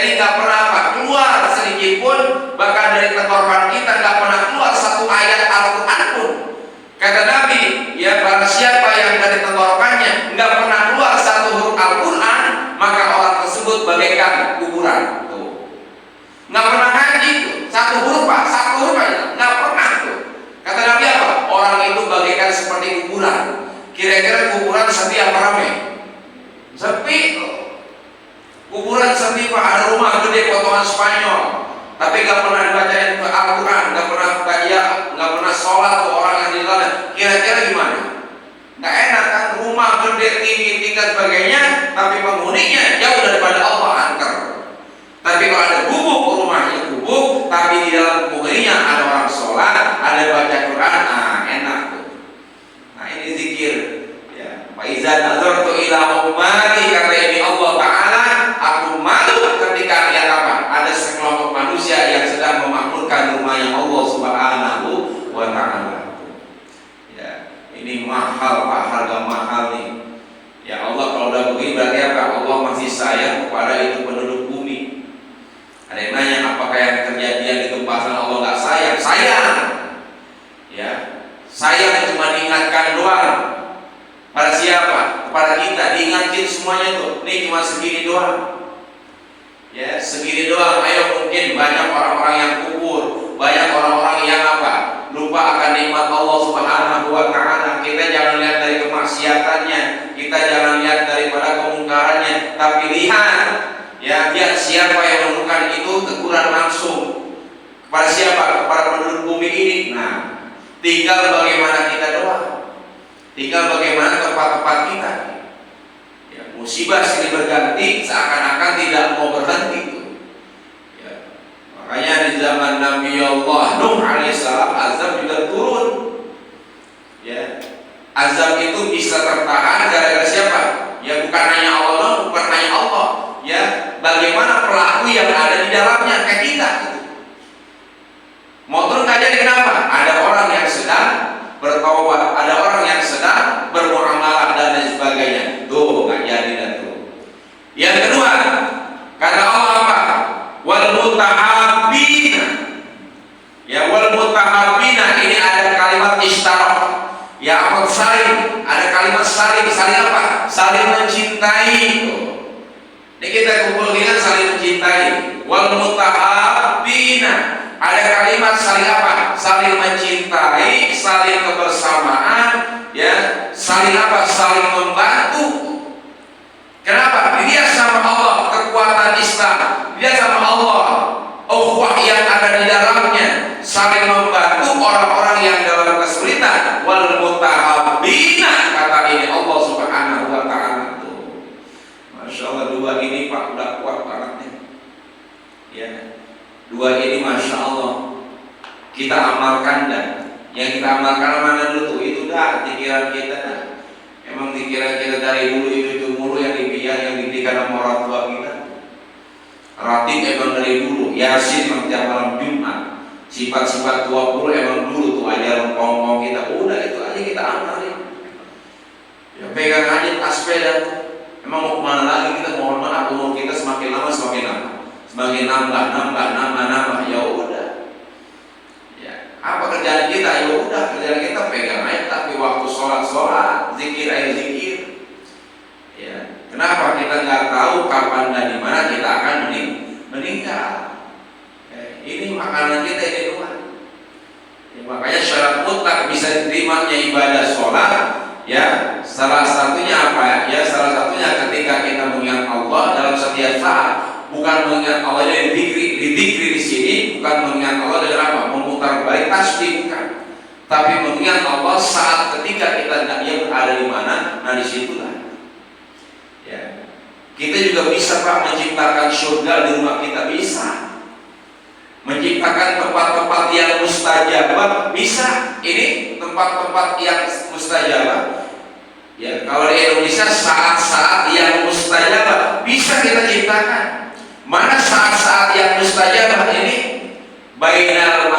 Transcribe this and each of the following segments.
ini nggak pernah keluar sedikit pun, bahkan dari tenggorokan kita nggak pernah keluar satu ayat Al-Quran pun. Kata Nabi, ya, barang siapa yang dari tenggorokannya nggak pernah keluar satu huruf Al-Quran, maka orang tersebut bagaikan kuburan. Tuh, nggak pernah ngaji tuh, satu huruf Pak, satu huruf aja, nggak pernah tuh. Kata Nabi apa? Orang itu bagaikan seperti kuburan. Kira-kira kuburan sepi apa ramai? Sepi tuh. Kuburan sepi Pak, ada rumah gede potongan Spanyol, tapi nggak pernah dibacain Al-Quran, nggak pernah baca, nggak pernah sholat tuh orang yang di dalamnya. Kira-kira gimana? Nggak enak kan, rumah gede tinggi tingkat sebagainya, tapi penghuninya jauh daripada Allah, angker. Tapi kalau ada gubuk, rumahnya gubuk, tapi di dalam penghuninya ada orang sholat, ada baca Quran, enak tuh. Nah ini zikir. Ya, Pak Izan nazartu ila ummati, kata ini Allah Ta'ala, aku malu ketika lihat apa? Ada sekelompok manusia yang sedang memakmurkan rumahnya Allah Subhanahu wa Ta'ala. Ya, ini mahal Pak, harga mahal nih. Ya Allah, kalau udah begini berarti apa? Allah masih sayang kepada itu penduduk bumi. Ada yang nanya, apakah yang kejadian itu pasal Allah nggak sayang? Sayang. Ya, sayang cuma diingatkan doang. Pada siapa? Kepada kita, diingatin semuanya tuh. Ini cuma segini doang. Ya, segini doang. Ayo, mungkin banyak orang-orang yang kubur, banyak orang-orang yang apa? Lupa akan nikmat Allah Subhanahu wa Ta'ala. Kita jangan lihat dari kemaksiatannya, kita jangan lihat daripada kemungkarannya, tapi lihat, ya, lihat siapa yang melakukan itu teguran langsung. Kepada siapa? Kepada penduduk bumi ini. Nah, tinggal bagaimana kita doang. Tinggal bagaimana tempat-tempat kita. Ya, musibah silih berganti, seakan-akan tidak mau berhenti. Ya, makanya di zaman Nabi Allah Nuh alaihissalam azab juga turun. Ya, azab itu bisa tertahan gara-gara siapa? Ya, bukan hanya Allah, bukan hanya Allah. Ya, bagaimana pelaku yang ada di dalamnya kayak kita. Motor nggak jadi kenapa? Ada orang yang sedang bertaubat, ada orang yang sedang bermuamalah dan lain sebagainya. Tuh nggak jadi dan tuh. Yang kedua, kata Allah apa? Wal mutahabbina. Ya, wal mutahabbina ini ada kalimat isyarat. Ya, apa saling? Ada kalimat saling. Saling apa? Saling mencintai. Ini kita kumpulkan saling mencintai. Wal mutahabbina. Ada kalimat saling apa? Saling mencintai, saling kebersamaan, ya, saling apa? Saling membantu. Kenapa? Dia sama Allah, kekuatan Islam. Dia sama Allah, ukhuwah yang ada di dalamnya, saling membantu orang-orang yang dalam kesulitan. Wal mutahabbina, kata ini Allah Subhanahu wa Ta'ala. Masya Allah, dua ini Pak udah kuat banget nih. Ya. Dua ini Masya Allah kita amalkan dan yang kita amalkan mana dulu tuh? Itu dah pikiran kita dah. Emang pikiran kita dari dulu itu mulu yang didikan sama orang tua kita. Ratib emang dari dulu. Yasin emang tiap malam Jumat. Sifat-sifat 20 emang dulu tuh ajaran kaum kita. Udah itu aja kita amalin. Ya, pegang aja tas sepeda tuh. Emang mau kemana lagi kita? Mohon maaf, umur kita semakin lama semakin lama. Semakin nambah, ya udah. Ya, apa kerjaan kita? Ya udah, kerjaan kita pegang aja, tapi waktu sholat, zikir aja zikir. Ya, kenapa kita nggak tahu kapan dan di mana kita akan meninggal? Ya, ini makanan kita ini Tuhan. Ya, makanya syarat mutlak bisa diterimanya ibadah sholat. Ya, salah satunya apa? Ya, salah satunya ketika kita mengingat Allah dalam setiap saat. Bukan mengingat Allah dari dikri di sini, bukan mengingat Allah dengan apa? Memutar balik tasbih, bukan. Tapi mengingat Allah saat ketika kita tidak dia berada di mana, nah disitulah. Ya, kita juga bisa Pak menciptakan surga di rumah kita, bisa. Menciptakan tempat-tempat yang mustajabah, bisa. Ini tempat-tempat yang mustajabah. Ya, kalau di Indonesia saat-saat yang mustajabah bisa kita ciptakan. Mana saat-saat yang mustajabah ini? Bainal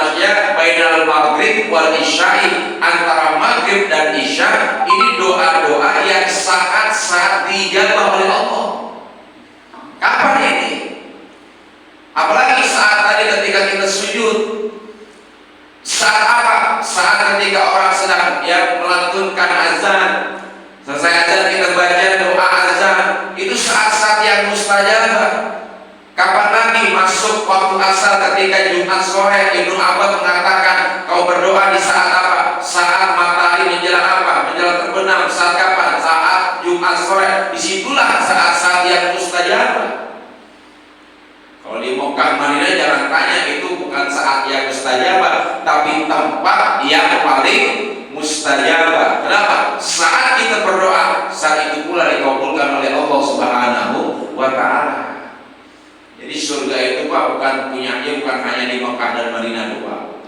maghrib wal isya'i, antara maghrib dan isya, ini doa-doa yang saat-saat dijabah oleh Allah. Kapan ini? bersujud. Saat apa? Saat ketika orang sedang melantunkan azan. Selesai azan kita baca doa azan. Itu saat-saat yang mustajabah. Kapan lagi masuk waktu asar ketika Jumat sore? Ibnu Abbas mengatakan kau berdoa di saat apa? Saat matahari menjelang apa? Menjelang terbenam. Saat kapan? Saat Jumat sore. Disitulah saat-saat yang mustajabah. Kalau di Mekah Madinah jangan tanya, itu bukan saat yang mustajabah, tapi tempat yang paling mustajabah. Kenapa? Saat kita berdoa, saat itu pula dikabulkan oleh Allah Subhanahu wa Ta'ala. Jadi surga itu Pak bukan punyanya, bukan hanya di Mekah dan Madinah doang.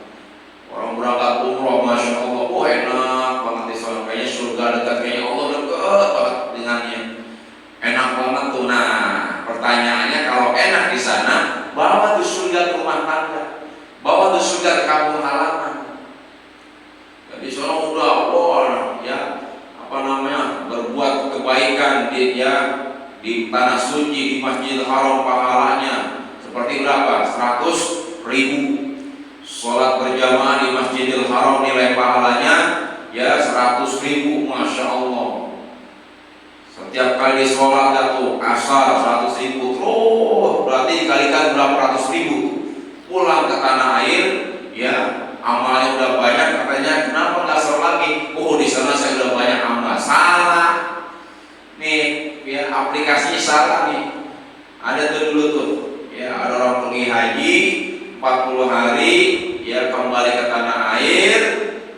Orang berangkat umroh, masya Allah, oh enak banget di sana, kayaknya surga dekat, kayaknya Allah dekat banget dengannya, enak banget tuh. Nah, pertanyaannya kalau enak di sana, bawa tuh surga ke rumah tangga, bawa tuh surga ke kampung halaman. Jadi seorang udah berbuat kebaikan di tanah suci, di Masjidil Haram, pahalanya seperti berapa? 100.000. Sholat berjamaah di Masjidil Haram nilai pahalanya 100.000, masya Allah. Setiap kali sholat jatuh asar 100.000, terus berarti dikalikan berapa ratus ribu. Pulang ke tanah air, amalnya udah banyak, katanya kenapa nggak sholat lagi? Oh, di sana saya udah banyak amal. Salah nih, aplikasinya salah nih. Ada tuh dulu tuh, ada orang pergi haji 40 hari, kembali ke tanah air,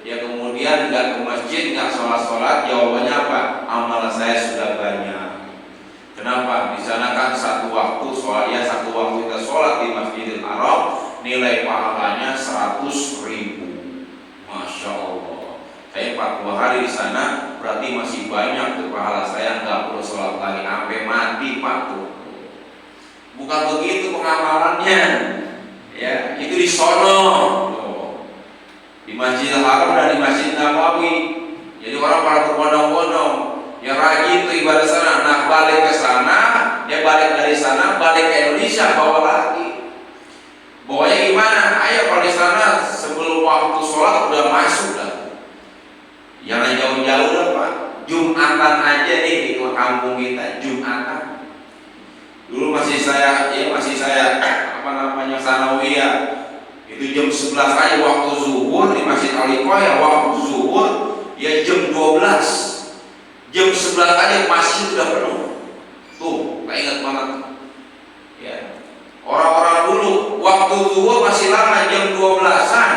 kemudian nggak ke masjid, nggak sholat. Jawabannya apa? Amal saya sudah banyak. Kenapa? Di sana kan satu waktu kita sholat di Masjidil Haram, nilai pahalanya 100.000. Masya Allah. Saya 40 hari di sana, berarti masih banyak tuh pahala saya, nggak perlu sholat lagi sampai mati Pak tuh. Bukan begitu pengamalannya. Itu di sono, di Masjidil Haram dan di Masjid Nabawi. Jadi orang pada berbondong-bondong, yang rajin itu ibadah sana, nah balik ke sana, balik dari sana, balik ke Indonesia, bawa lagi. Bawanya gimana? Ayo kalau di sana sebelum waktu sholat udah masuk dah. Jangan jauh-jauh dah Pak. Jumatan aja nih di kampung kita, Jumatan. Dulu masih saya sanawiyah. Itu jam 11 aja waktu zuhur di Masjid Al-Iqayah, waktu zuhur jam 12. Jam 11 aja masjid sudah penuh. Tuh, tak ingat banget. Orang-orang dulu waktu zuhur masih lama, jam 12-an.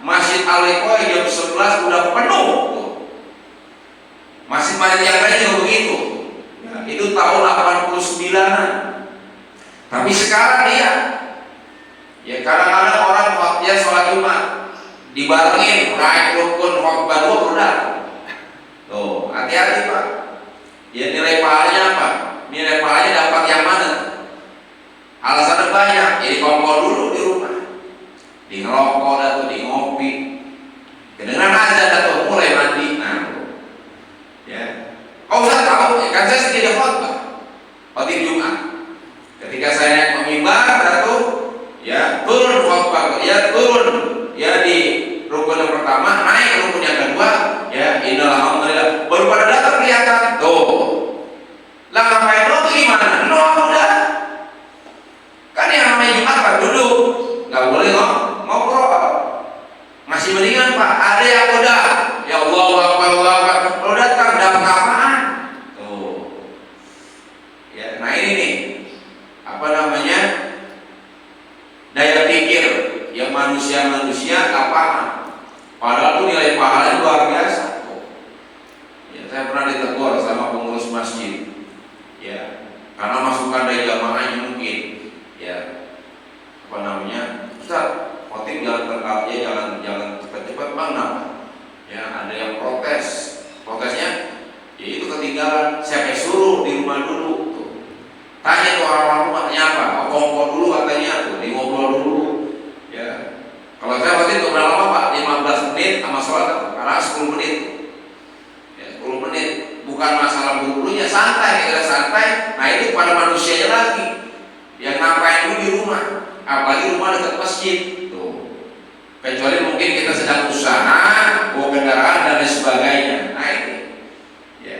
Masjid Al-Iqayah jam 11 udah penuh. Masjid-masjid yang lain juga begitu. Itu tahun 89-an. Tapi sekarang kadang-kadang orang sholat Jumat dibarengin naik rukun khotbah 2 udah. Tuh, hati-hati Pak. Nilai pahalanya apa? Nilai pahalanya dapat yang mana? Alasannya banyak. Jadi kompor dulu di rumah, di ngerokok atau di ngopi, kedengeran azan atau mulai mandi. Nah, kau usah tahu, kan saya sendiri khotbah khotib Jumat. Ketika saya naik mimbar, turun khotbah, turun di rukun yang pertama, naik ke rukun yang kedua, innal hamdalillah, baru pada datang kelihatan. Tuh, lah ngapain lo tuh gimana? Lo udah kan yang namanya Jumat Pak duduk, nggak boleh ngobrol. Masih mendingan Pak, ada yang udah Allahu Akbar, lo datang dapat apaan? Tuh, nah ini nih daya pikir yang manusia nggak paham. Padahal tuh nilai pahalanya luar biasa. Saya pernah ditegur sama pengurus masjid, karena masukan dari jamaahnya mungkin, Ustaz, khotib jangan cepat-cepat Bang, ada yang protesnya, itu ketinggalan. Siapa suruh di rumah dulu? Tanya tuh orang-orang rumahnya apa? Kompor dulu katanya, di ngobrol dulu. Kalau saya waktu itu berapa lama Pak? 15 menit sama sholat, karena 10 menit. 10 menit. Bukan masalah buru-burunya, santai, kita santai. Nah itu pada manusianya lagi. Yang ngapain dulu di rumah? Apalagi rumah dekat masjid. Tuh. Kecuali mungkin kita sedang usaha, bawa kendaraan dan lain sebagainya. Nah ini, ya.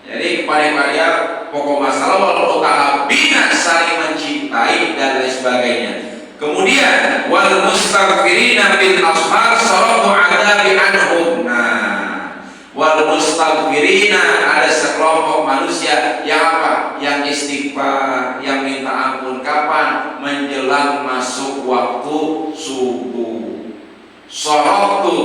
Jadi kepada pokok masalah wal mutahabbina, saling mencintai dan lain sebagainya. Kemudian wal mustaghfirina bil ashar saratu adabi anhum. Nah, wal mustaghfirina, ada sekelompok manusia yang apa? Yang istighfar, yang minta ampun kapan? Menjelang masuk waktu subuh. Saratu,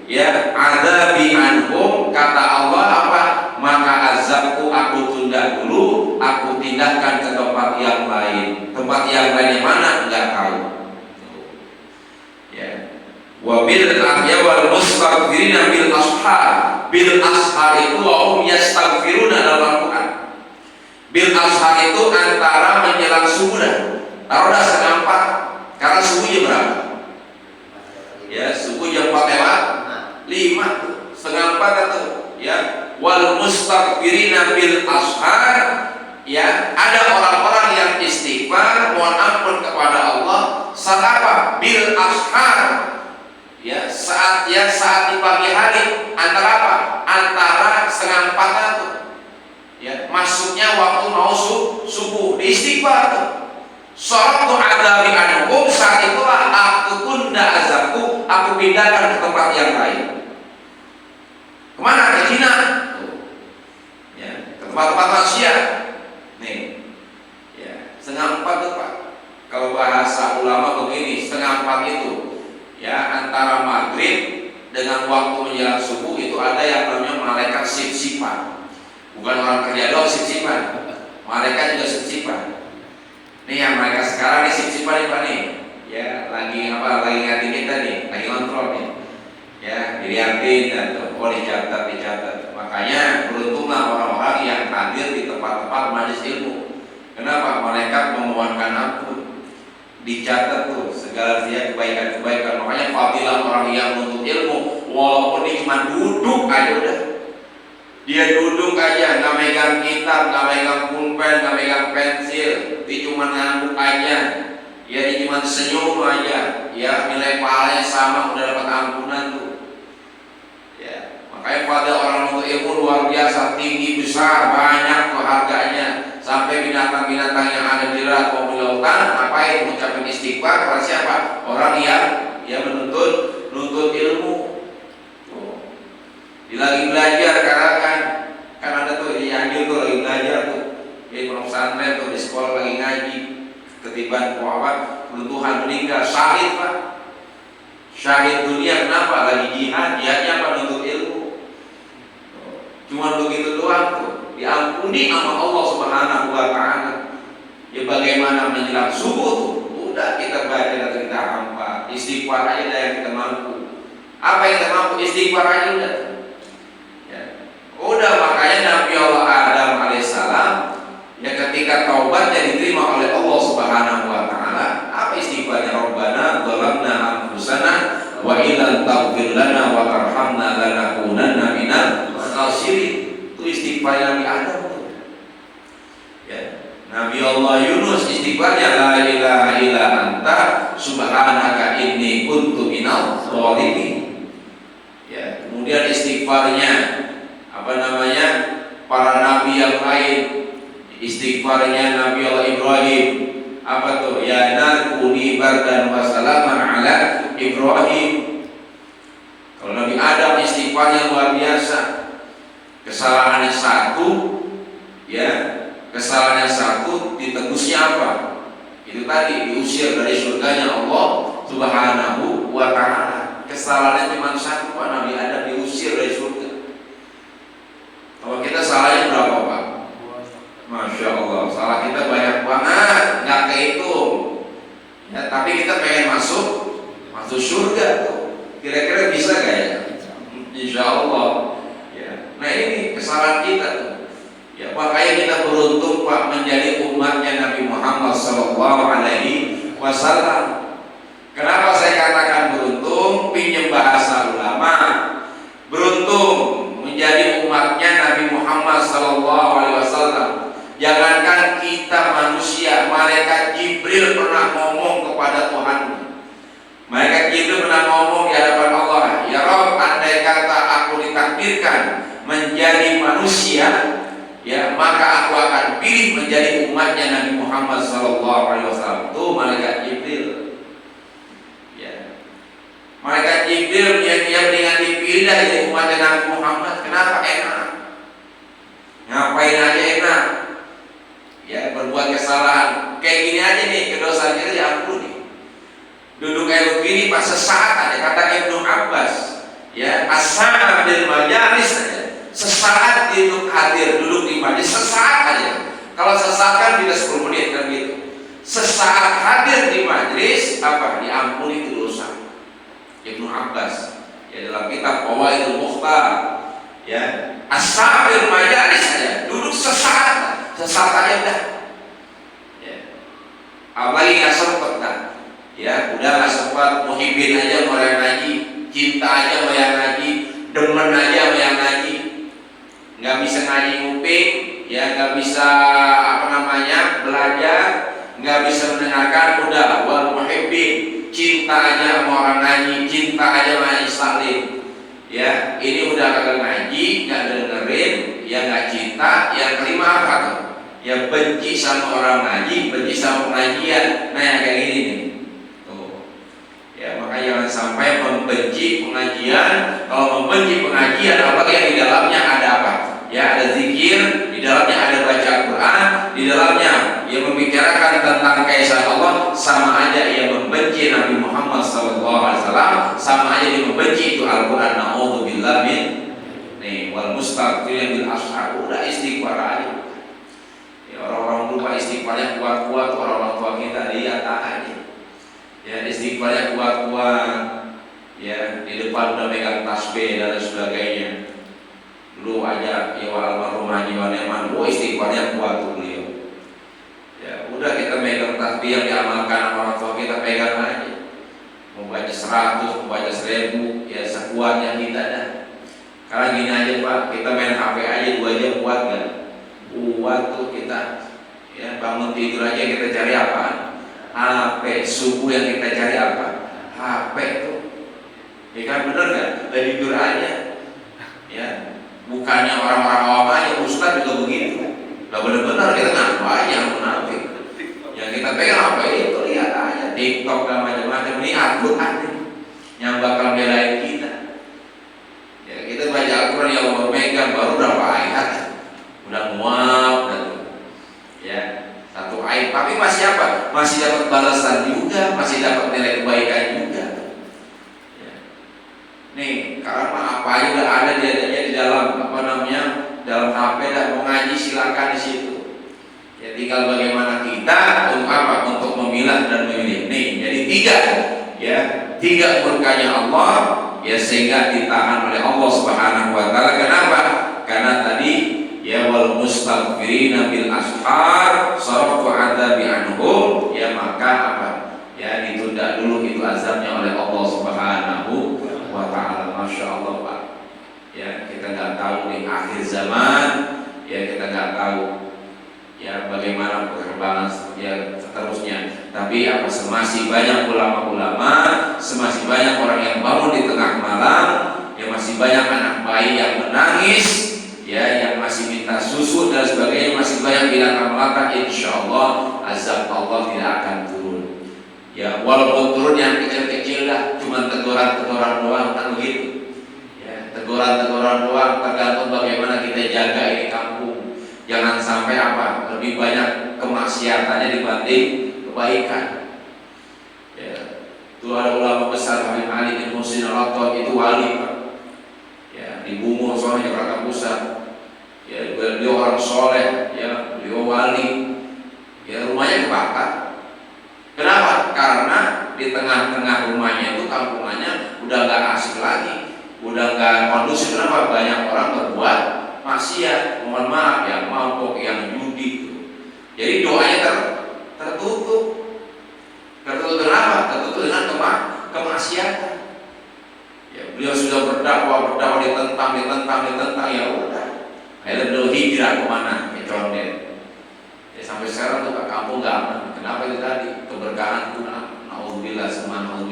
ya, adabi anhum, kata Allah apa? Maka azabku aku tunda dulu, aku pindahkan ke tempat yang lain. Tempat yang lain yang mana? Enggak tahu. Ya. Wabil ya wal mustaghfirina bil ashar. Bil ashar itu wahum yastaghfiruna dalam Al-Quran. Bil ashar itu antara menjelang subuh. Taruhlah setengah 4, karena subuh jam berapa? Ya, subuh jam 4 lewat 5 tuh, setengah 4 itu, ya. Wal mustaghfirina bil ashar, ya, ada orang-orang yang istighfar, mohon ampun kepada Allah saat apa? Bil ashar, ya, saat di pagi hari, antara apa? Antara setengah 4 itu, ya, masuknya waktu mau subuh, di istighfar tuh. Saratu adabi anhum, saat itulah aku tunda azabku, aku pindahkan ke tempat yang lain. Kemana? Ke Cina, ya, ke tempat-tempat maksiat. Nih, ya, setengah 4 itu Pak. Kalau bahasa ulama begini, setengah 4 itu, ya, antara maghrib dengan waktu menjelang subuh itu ada yang namanya malaikat sip-sipan. Bukan orang kerja doang sip-sipan, malaikat juga sip-sipan. Nih yang mereka sekarang nih sip-sipan nih Pak nih, ya, lagi apa? Lagi ngerti kita nih, lagi kontrol nih, ya, dilihatin dan dicatat. Makanya beruntunglah orang-orang yang hadir di tempat-tempat majelis ilmu. Kenapa? Malaikat memohonkan ampun, dicatat tuh segala kebaikan-kebaikan. Makanya fadilah orang yang menuntut ilmu, walaupun dia cuma duduk aja udah. Dia duduk aja, nggak megang kitab, nggak megang pulpen, nggak megang pensil, dia cuma ngangguk aja, ya, dia cuma senyum aja, ya, nilai pahalanya sama, udah dapat ampunan tuh, ya. Makanya pada orang untuk ilmu luar biasa, tinggi, besar, banyak tuh harganya, sampai binatang-binatang yang ada di darat maupun lautan, ngapain? Mengucapkan istighfar kepada siapa? Orang yang menuntut ilmu. Dia lagi belajar karena kan ada tuh di Cianjur tuh lagi belajar tuh di pondok pesantren tuh, di sekolah lagi ngaji, ketiban runtuhan meninggal, syahid Pak, syahid dunia. Kenapa? Lagi jihadnya apa? Nuntut ilmu. Cuma begitu doang tuh, diampuni sama Allah Subhanahu wa Ta'ala. Ya, bagaimana menjelang subuh tuh, udah kita baca dan kita hafal, istighfar aja dah yang kita mampu. Apa yang kita mampu? Istighfar aja udah. Udah, makanya Nabi Allah Adam alaihissalam, ya, ketika taubatnya diterima oleh Allah Subhanahu wa Ta'ala, apa istighfarnya? Rabbana zalamna anfusana wa illam taghfir lana wa tarhamna lanakunanna minal khasirin. Itu istighfar Nabi Adam. Ya, Nabi Allah Yunus istighfarnya la ilaha illa anta subhanaka inni kuntu minal zalimin. Ya, kemudian istighfarnya para nabi yang lain, istighfarnya Nabi Allah Ibrahim, apa tuh? Ya nar kuni bardan wa salaman ala Ibrahim. Kalau Nabi Adam istighfarnya luar biasa. Kesalahannya satu, ya, kesalahannya satu, ditebusnya apa? Itu tadi, diusir dari surganya Allah Subhanahu wa Ta'ala. Kesalahannya cuma satu Pak, Nabi Adam diusir dari surga. Kalau kita salahnya berapa Pak? Masya Allah, salah kita banyak banget, nggak kehitung. Ya, tapi kita pengen masuk surga tuh. Kira-kira bisa gak ya? Insya Allah. Ya. Nah ini kesalahan kita tuh. Ya, makanya kita beruntung Pak menjadi umatnya Nabi Muhammad SAW. Kenapa saya katakan beruntung? Pinjam bahasa ulama. Beruntung menjadi umatnya Nabi Muhammad SAW. Jangankan kita manusia, malaikat Jibril pernah ngomong kepada Tuhan. Malaikat Jibril pernah ngomong di hadapan Allah, ya Rabb, andai kata aku ditakdirkan menjadi manusia, ya maka aku akan pilih menjadi umatnya Nabi Muhammad SAW. Tuh malaikat Jibril. Ya. Malaikat Jibril yang dengan dipilih dari umatnya Nabi Muhammad. Kenapa? Enak. Ngapain aja enak. Ya, berbuat kesalahan. Kayak gini aja nih, kedosaan kita diampuni. Duduk kayak begini pas sesaat aja, kata Ibnu Abbas, ya as-sa'a bil majalis aja. Sesaat duduk hadir, duduk di majelis, sesaat aja. Kalau sesaat kan bisa 10 menit kan gitu. Sesaat hadir di majelis, apa? Diampuni itu dosa. Ibnu Abbas, ya dalam kitab Qawaidul Mukhtar, ya as-sa'a bil majalis aja, duduk sesaat aja udah. Ya. Apalagi nggak sempet kan? Ya udah nggak sempat, muhibin aja mau yang ngaji, cinta aja mau yang ngaji, demen aja mau yang ngaji, nggak bisa ngaji nguping, ya nggak bisa belajar, nggak bisa mendengarkan, udah wal muhibin, cinta aja sama orang ngaji, cinta aja sama istaklim, ya ini udah kagak ngaji, nggak dengerin, ya nggak cinta, yang kelima apa tuh? Ya benci sama orang ngaji, benci sama pengajian, nah yang kayak gini nih. Ya, maka jangan sampai membenci pengajian. Kalau membenci pengajian, apalagi yang di dalamnya ada apa? Ya, ada zikir, di dalamnya ada baca Al-Quran, di dalamnya ia membicarakan tentang keesaan Allah, sama aja ia membenci Nabi Muhammad SAW, sama aja dia membenci itu Al-Quran. Na'udzubillah min nih wal mustaghfirin bil ashar. Udah istighfar aja. Ya, orang-orang lupa istighfarnya kuat-kuat, orang-orang tua kita lihat aja. Ya istighfarnya kuat-kuat, ya di depan udah megang tasbih dan sebagainya. Dulu aja ya almarhum Haji Waneman, istighfarnya kuat tuh beliau. Ya udah kita megang tasbih yang diamalkan orang tua kita, pegang aja. Mau baca 100, mau baca 1000, ya sekuatnya kita dah. Karena gini aja Pak, kita main HP aja 2 jam kuat kan? Kuat tuh kita. Ya bangun tidur aja kita cari apaan? HP, subuh yang kita cari apa? HP itu, ya kan bener kan? Lagi tidur aja, ya. Bukannya orang-orang awam aja, Ustaz juga begitu. Gak bener-bener kita ngaku aja yang munafik. Yang kita pegang apa itu, lihat aja TikTok dan macam-macam. Ini Al-Quran yang bakal belain kita. Ya kita baca Al-Quran yang mau megang baru berapa ayat, udah muak dan ya. Satu ayat, tapi masih apa? Masih dapat balasan juga, masih dapat nilai kebaikan juga. Ya. Nih, karena apa aja udah ada di dalam dalam HP dan mau ngaji silakan di situ. Ya tinggal bagaimana kita untuk apa? Untuk memilah dan memilih. Nih, jadi 3 murkanya Allah, ya sehingga ditahan oleh Allah Subhanahu Wa Taala. Kenapa? Karena tadi ya wal mustaghfirina bil ashar saraftu adzabi anhum, ya maka apa? Ya ditunda dulu itu azabnya oleh Allah Subhanahu wa taala. Masya Allah Pak. Ya kita nggak tahu di akhir zaman, ya kita nggak tahu ya bagaimana perkembangan ya seterusnya. Tapi apa masih banyak ulama-ulama, masih banyak orang yang bangun di tengah malam, ya masih banyak anak bayi yang menangis, ya yang masih minta susu dan sebagainya, masih banyak bilang melata, insya Allah azab Allah tidak akan turun. Ya walaupun turun yang kecil-kecil lah, cuma teguran-teguran doang kan begitu. Ya teguran-teguran doang, tergantung bagaimana kita jaga ini kampung. Jangan sampai apa lebih banyak kemaksiatannya dibanding kebaikan. Ya itu ada ulama besar Habib Ali bin Muhsin Al-Attab, itu wali Pak. Ya di Bungur soalnya Jakarta Pusat. Ya beliau orang soleh, ya beliau wali, ya rumahnya kebakar. Kenapa? Karena di tengah-tengah rumahnya itu kampungannya udah nggak asik lagi, udah nggak kondusif. Kenapa? Banyak orang berbuat maksiat, mohon maaf, yang mabuk, yang judi. Jadi doanya tertutup. Tertutup kenapa? Tertutup dengan kemaksiatan. Ya beliau sudah berdakwah ditentang, ya udah. Akhirnya beliau hijrah kemana? Ke Condet. Ya, sampai sekarang tuh kampung nggak aman. Kenapa itu tadi? Keberkahan itu, na'udzubillah,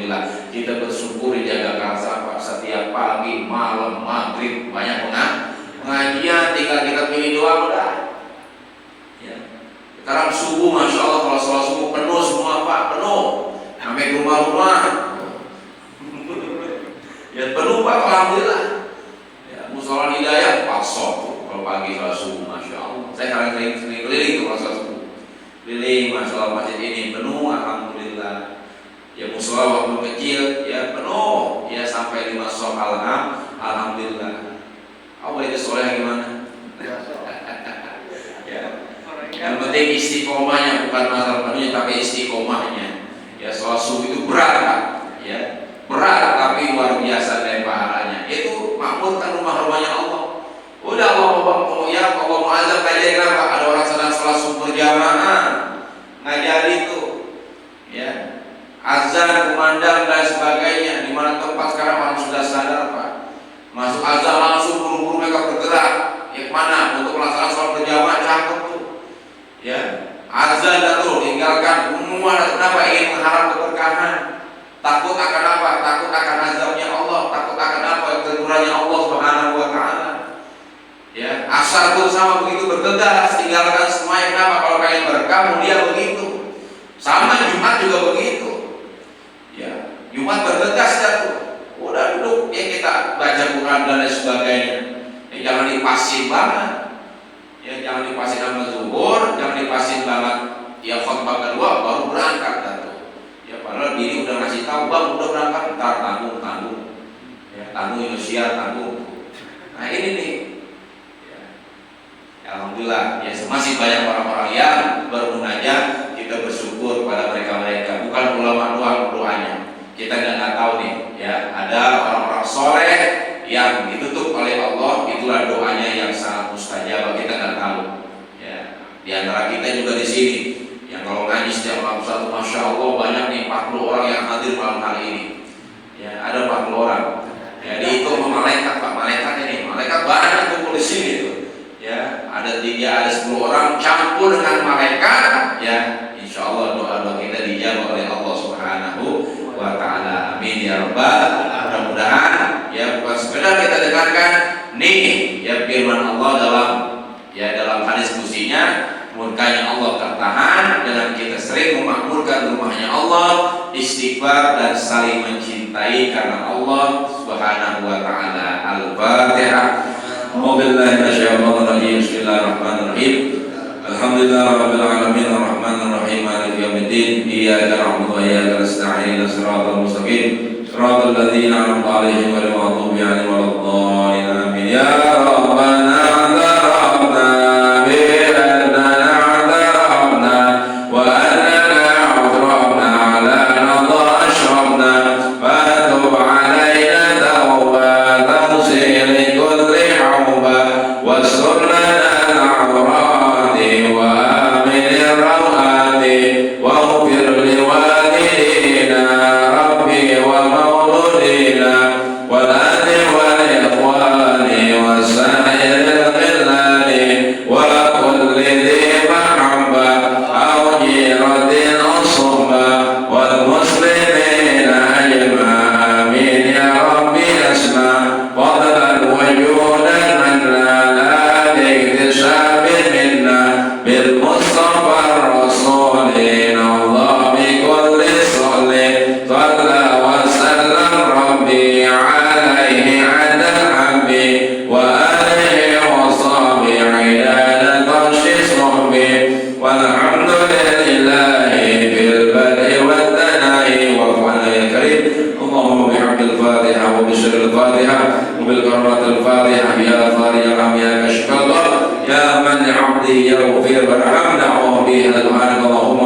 alhamdulillah kita bersyukur dijaga Kalsapa setiap pagi, malam, maghrib banyak pengajian, tinggal kita pilih doa udah. Ya. Sekarang subuh, masya Allah kalau sholat subuh penuh semua Pak, penuh sampai ke rumah-rumah. Ya penuh Pak, alhamdulillah. Ya, musola hidayah pasok kalau pagi sholat subuh, masya Allah. Saya kadang sering keliling tuh kalau sholat subuh. Keliling, masya Allah masjid ini penuh, alhamdulillah. Ya musola waktu kecil, ya penuh, ya sampai 5 sholat alhamdulillah. Apa itu soleh gimana? Ya. Yang penting istiqomahnya, bukan masalah penuhnya, tapi istiqomahnya. Ya sholat subuh itu berat Pak. Ya. Berat tapi luar biasa dari pahalanya. Itu makmurkan rumah-rumahnya Allah. Udah Allah mau azab kajian kenapa? Ada orang sedang sholat subuh berjamaah ngajar itu, ya azan, kumandang dan sebagainya. Di mana tempat sekarang orang sudah sadar Pak. Masuk azan langsung buru-buru mereka bergerak. Ya kemana? Untuk melaksanakan sholat berjamaah cakep tuh. Ya azan dan tuh tinggalkan semua. Kenapa? Ingin mengharap keberkahan. Takut akan apa? Takut akan azabnya Allah. Takut akan apa? Tegurannya Allah Subhanahu wa Ta'ala. Ya, asar pun sama begitu bergegas. Tinggalkan semuanya. Kenapa? Kalau kalian berkah, mulia begitu. Sama Jumat juga begitu. Ya, Jumat bergegas dah tuh. Udah duduk, ya kita baca Quran dan lain sebagainya. Ya, jangan dipasin banget. Ya, jangan dipasin sama zuhur, jangan dipasin banget. Ya khutbah kedua baru berangkat dah tuh. Padahal diri udah ngasih tahu bang udah berangkat, ntar tanggung ya, tanggung Indonesia tanggung. Nah ini nih ya. Alhamdulillah ya masih banyak orang-orang yang bermunajat. Kita bersyukur pada mereka bukan ulama doang doanya. Kita nggak tahu nih ya ada orang-orang soleh yang ditutup oleh Allah, itulah doanya yang sangat mustajab. Kita nggak tahu ya. Di antara kita juga di sini yang kalau ngaji setiap malam satu, masya Allah banyak nih 40 orang yang hadir malam hari ini. Ya ada 40 orang. Jadi itu malaikat Pak, malaikat ini, malaikat banyak kumpul di sini tuh. Ya ada 10 orang campur dengan malaikat. Ya insya Allah doa kita dijawab oleh Allah Subhanahu wa Ta'ala. Amin ya Rabbal. Mudah-mudahan ya bukan sekedar kita dengarkan nih ya firman Allah dalam hadis kursinya. Murkanya Allah tertahan dengan kita sering memakmurkan rumahnya Allah, istighfar dan saling mencintai karena Allah Subhanahu wa Ta'ala. Al-Fatihah. Wabillahi minasyaitonir rajim. Bismillahirrahmanirrahim. Alhamdulillahirabbil alamin arrahmanir rahim maliki yaumiddin. Iyyaka na'budu wa iyyaka nasta'in. Shiratal mustaqim. Shiratal ladzina an'amta 'alaihim ghairil maghdubi 'alaihim waladdallin. Amin. Ya Rabbana يا من لعبده يغفر وارحمنا وهدينا سبحانك اللهم